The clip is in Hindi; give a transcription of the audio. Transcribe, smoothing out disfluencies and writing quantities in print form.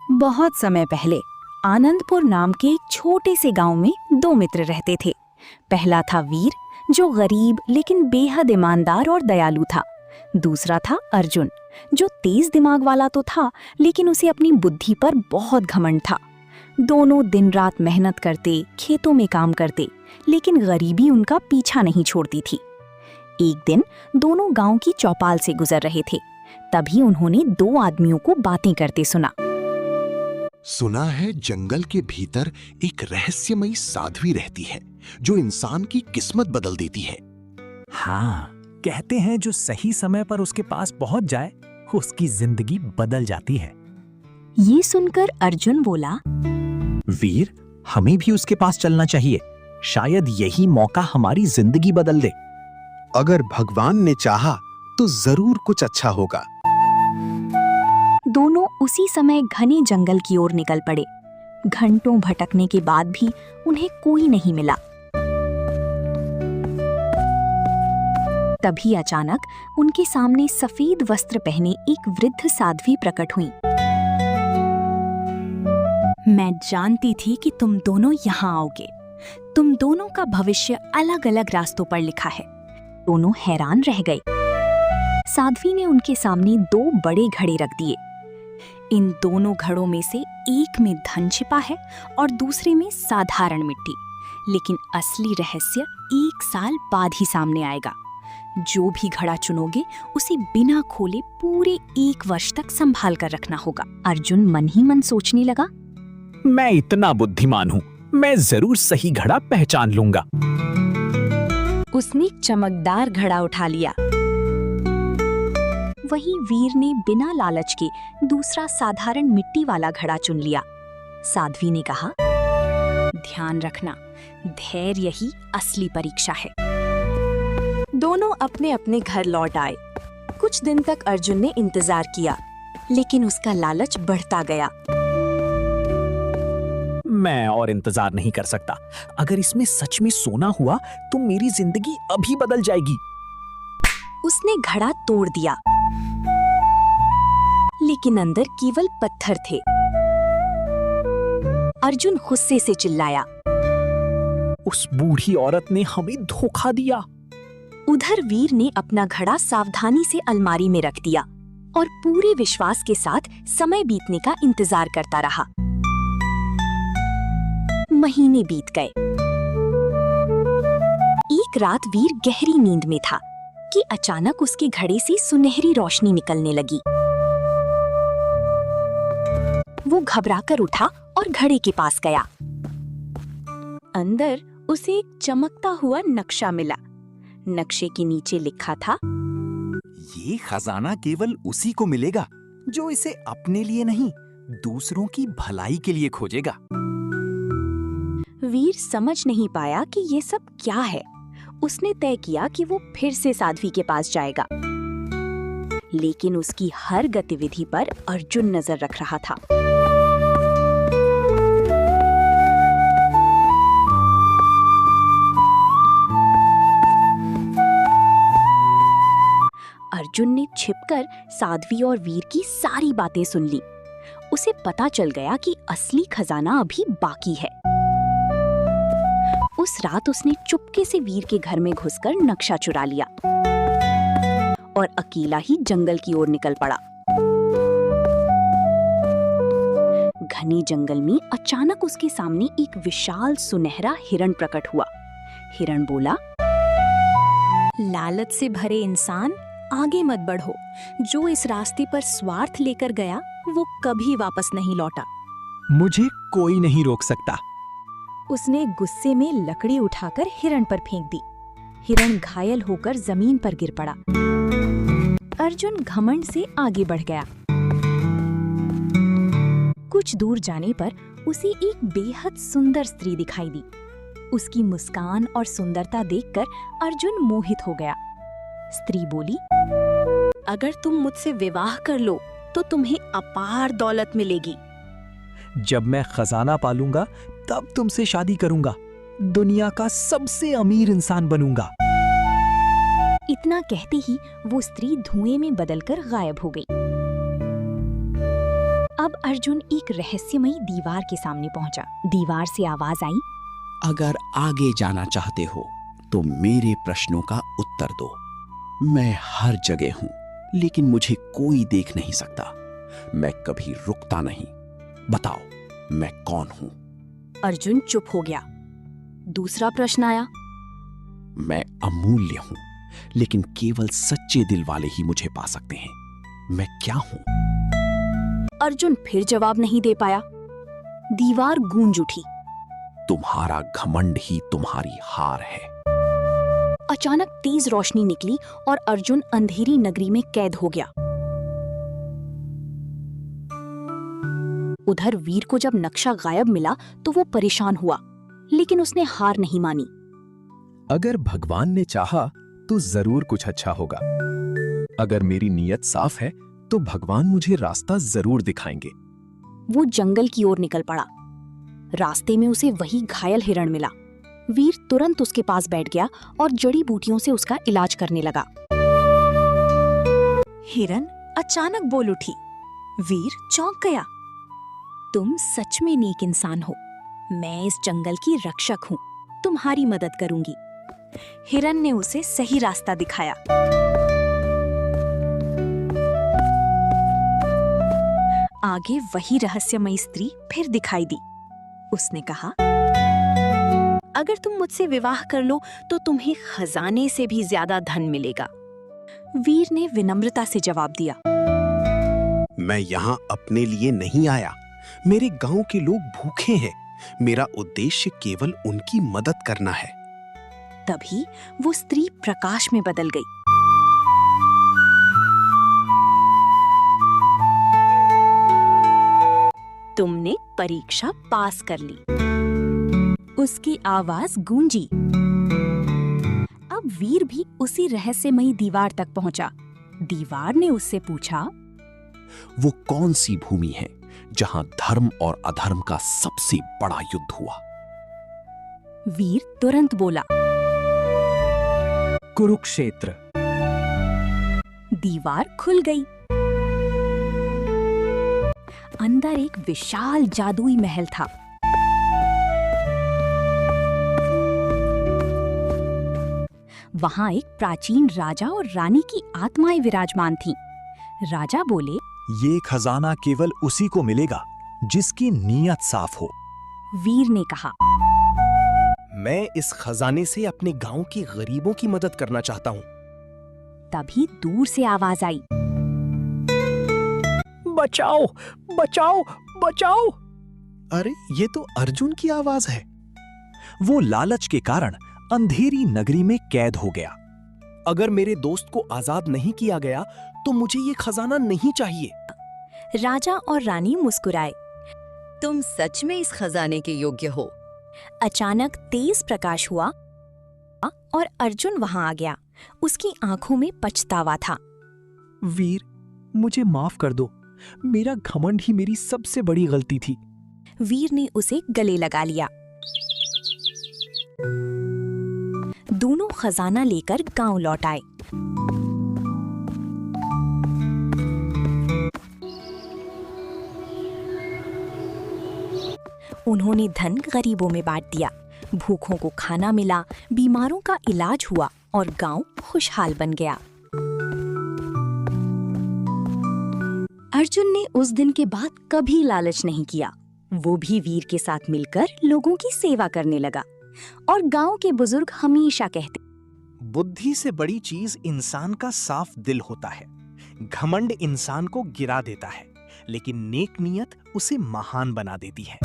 बहुत समय पहले आनंदपुर नाम के एक छोटे से गांव में दो मित्र रहते थे। पहला था वीर, जो गरीब लेकिन बेहद ईमानदार और दयालु था। दूसरा था अर्जुन, जो तेज दिमाग वाला तो था, लेकिन उसे अपनी बुद्धि पर बहुत घमंड था। दोनों दिन रात मेहनत करते, खेतों में काम करते, लेकिन गरीबी उनका पीछा नहीं छोड़ती थी। एक दिन दोनों गांव की चौपाल से गुजर रहे थे। तभी उन्होंने दो आदमियों को बातें करते सुना है जंगल के भीतर एक रहस्यमयी साध्वी रहती है, जो इंसान की किस्मत बदल देती है। हाँ, कहते हैं जो सही समय पर उसके पास पहुंच जाए, उसकी जिंदगी बदल जाती है। ये सुनकर अर्जुन बोला, वीर, हमें भी उसके पास चलना चाहिए। शायद यही मौका हमारी जिंदगी बदल दे। अगर भगवान ने चाहा तो जरूर कुछ अच्छा होगा। दोनों उसी समय घने जंगल की ओर निकल पड़े। घंटों भटकने के बाद भी उन्हें कोई नहीं मिला। तभी अचानक उनके सामने सफेद वस्त्र पहने एक वृद्ध साध्वी प्रकट हुई। मैं जानती थी कि तुम दोनों यहाँ आओगे। तुम दोनों का भविष्य अलग अलग रास्तों पर लिखा है। दोनों हैरान रह गए। साध्वी ने उनके सामने दो बड़े घड़े रख दिए। इन दोनों घड़ों में से एक में धन छिपा है और दूसरे में साधारण मिट्टी, लेकिन असली रहस्य 1 साल बाद ही सामने आएगा। जो भी घड़ा चुनोगे उसे बिना खोले पूरे 1 वर्ष तक संभाल कर रखना होगा। अर्जुन मन ही मन सोचने लगा, मैं इतना बुद्धिमान हूँ, मैं जरूर सही घड़ा पहचान लूंगा। उसने चमकदार घड़ा उठा लिया। वहीं वीर ने बिना लालच के दूसरा साधारण मिट्टी वाला घड़ा चुन लिया। साध्वी ने कहा, ध्यान रखना, धैर्य ही असली परीक्षा है। दोनों अपने अपने घर लौट आए। कुछ दिन तक अर्जुन ने इंतजार किया, लेकिन उसका लालच बढ़ता गया। मैं और इंतजार नहीं कर सकता। अगर इसमें सच में सोना हुआ तो मेरी जिंदगी अभी बदल जाएगी। उसने घड़ा तोड़ दिया, लेकिन अंदर केवल पत्थर थे। अर्जुन गुस्से से चिल्लाया, उस बूढ़ी औरत ने हमें धोखा दिया। उधर वीर ने अपना घड़ा सावधानी से अलमारी में रख दिया और पूरे विश्वास के साथ समय बीतने का इंतजार करता रहा। महीने बीत गए। एक रात वीर गहरी नींद में था कि अचानक उसके घड़े से सुनहरी रोशनी निकलने लगी। वो घबराकर उठा और घड़े के पास गया। अंदर उसे एक चमकता हुआ नक्शा मिला। नक्शे के नीचे लिखा था, ये खजाना केवल उसी को मिलेगा जो इसे अपने लिए नहीं, दूसरों की भलाई के लिए खोजेगा। वीर समझ नहीं पाया कि ये सब क्या है। उसने तय किया कि वो फिर से साध्वी के पास जाएगा, लेकिन उसकी हर गतिविधि पर अर्जुन नजर रख रहा था। अर्जुन ने छिपकर साध्वी और वीर की सारी बातें सुन ली। उसे पता चल गया कि असली खजाना अभी बाकी है। उस रात उसने चुपके से वीर के घर में घुसकर नक्शा चुरा लिया और अकेला ही जंगल की ओर निकल पड़ा। घने जंगल में अचानक उसके सामने एक विशाल सुनहरा हिरण प्रकट हुआ। हिरण बोला, लालच से भरे इंसान, आगे मत बढ़ो। जो इस रास्ते पर स्वार्थ लेकर गया वो कभी वापस नहीं लौटा। मुझे कोई नहीं रोक सकता। उसने गुस्से में लकड़ी उठाकर हिरण पर फेंक दी। हिरण घायल होकर जमीन पर गिर पड़ा। अर्जुन घमंड से आगे बढ़ गया। कुछ दूर जाने पर उसे एक बेहद सुंदर स्त्री दिखाई दी। उसकी मुस्कान और सुंदरता देखकर अर्जुन मोहित हो गया। स्त्री बोली, अगर तुम मुझसे विवाह कर लो तो तुम्हें अपार दौलत मिलेगी। जब मैं खजाना पालूंगा तब तुमसे शादी करूंगा। दुनिया का सबसे अमीर इंसान बनूंगा। इतना कहते ही वो स्त्री धुएं में बदलकर गायब हो गई। अब अर्जुन एक रहस्यमयी दीवार के सामने पहुंचा। दीवार से आवाज आई, अगर आगे जाना चाहते हो तो मेरे प्रश्नों का उत्तर दो। मैं हर जगह हूं, लेकिन मुझे कोई देख नहीं सकता। मैं कभी रुकता नहीं। बताओ, मैं कौन हूं? अर्जुन चुप हो गया। दूसरा प्रश्न आया, मैं अमूल्य हूं, लेकिन केवल सच्चे दिल वाले ही मुझे पा सकते हैं। मैं क्या हूं? अर्जुन फिर जवाब नहीं दे पाया। दीवार गूंज उठी। तुम्हारा घमंड ही तुम्हारी हार है। अचानक तेज रोशनी निकली और अर्जुन अंधेरी नगरी में कैद हो गया। उधर वीर को जब नक्शा गायब मिला तो वो परेशान हुआ, लेकिन उसने हार नहीं मानी। अगर भगवान ने चाहा तो जरूर कुछ अच्छा होगा। अगर मेरी नीयत साफ है तो भगवान मुझे रास्ता जरूर दिखाएंगे। वो जंगल की ओर निकल पड़ा। रास्ते में उसे वही घायल हिरण मिला। वीर तुरंत उसके पास बैठ गया और जड़ी बूटियों से उसका इलाज करने लगा। हिरण अचानक बोल उठी। वीर चौंक गया। तुम सच में नेक इंसान हो। मैं इस जंगल की रक्षक हूँ, तुम्हारी मदद करूंगी। हिरण ने उसे सही रास्ता दिखाया। आगे वही रहस्यमयी स्त्री फिर दिखाई दी। उसने कहा, अगर तुम मुझसे विवाह कर लो तो तुम्हें खजाने से भी ज्यादा धन मिलेगा। वीर ने विनम्रता से जवाब दिया, मैं यहाँ अपने लिए नहीं आया। मेरे गांव के लोग भूखे हैं। मेरा उद्देश्य केवल उनकी मदद करना है। तभी वो स्त्री प्रकाश में बदल गई। तुमने परीक्षा पास कर ली, उसकी आवाज गूंजी। अब वीर भी उसी रहस्यमयी दीवार तक पहुंचा। दीवार ने उससे पूछा, वो कौन सी भूमि है जहां धर्म और अधर्म का सबसे बड़ा युद्ध हुआ? वीर तुरंत बोला, कुरुक्षेत्र। दीवार खुल गई। अंदर एक विशाल जादुई महल था। वहां एक प्राचीन राजा और रानी की आत्माएं विराजमान थीं। राजा बोले, ये खजाना केवल उसी को मिलेगा जिसकी नीयत साफ हो। वीर ने कहा, मैं इस खजाने से अपने गांव के गरीबों की मदद करना चाहता हूँ। तभी दूर से आवाज आई, बचाओ, बचाओ, बचाओ। अरे, ये तो अर्जुन की आवाज है। वो लालच के कारण अंधेरी नगरी में कैद हो गया। अगर मेरे दोस्त को आजाद नहीं किया गया तो मुझे ये खजाना नहीं चाहिए। राजा और रानी मुस्कुराए। तुम सच में इस खजाने के योग्य हो। अचानक तेज प्रकाश हुआ और अर्जुन वहां आ गया। उसकी आंखों में पछतावा था। वीर, मुझे माफ कर दो। मेरा घमंड ही मेरी सबसे बड़ी गलती थी। वीर ने उसे गले लगा लिया। दोनों खजाना लेकर गांव लौट आए। उन्होंने धन गरीबों में बांट दिया। भूखों को खाना मिला, बीमारों का इलाज हुआ और गांव खुशहाल बन गया। अर्जुन ने उस दिन के बाद कभी लालच नहीं किया। वो भी वीर के साथ मिलकर लोगों की सेवा करने लगा। और गांव के बुजुर्ग हमेशा कहते, बुद्धि से बड़ी चीज इंसान का साफ दिल होता है। घमंड इंसान को गिरा देता है, लेकिन नेक नियत उसे महान बना देती है।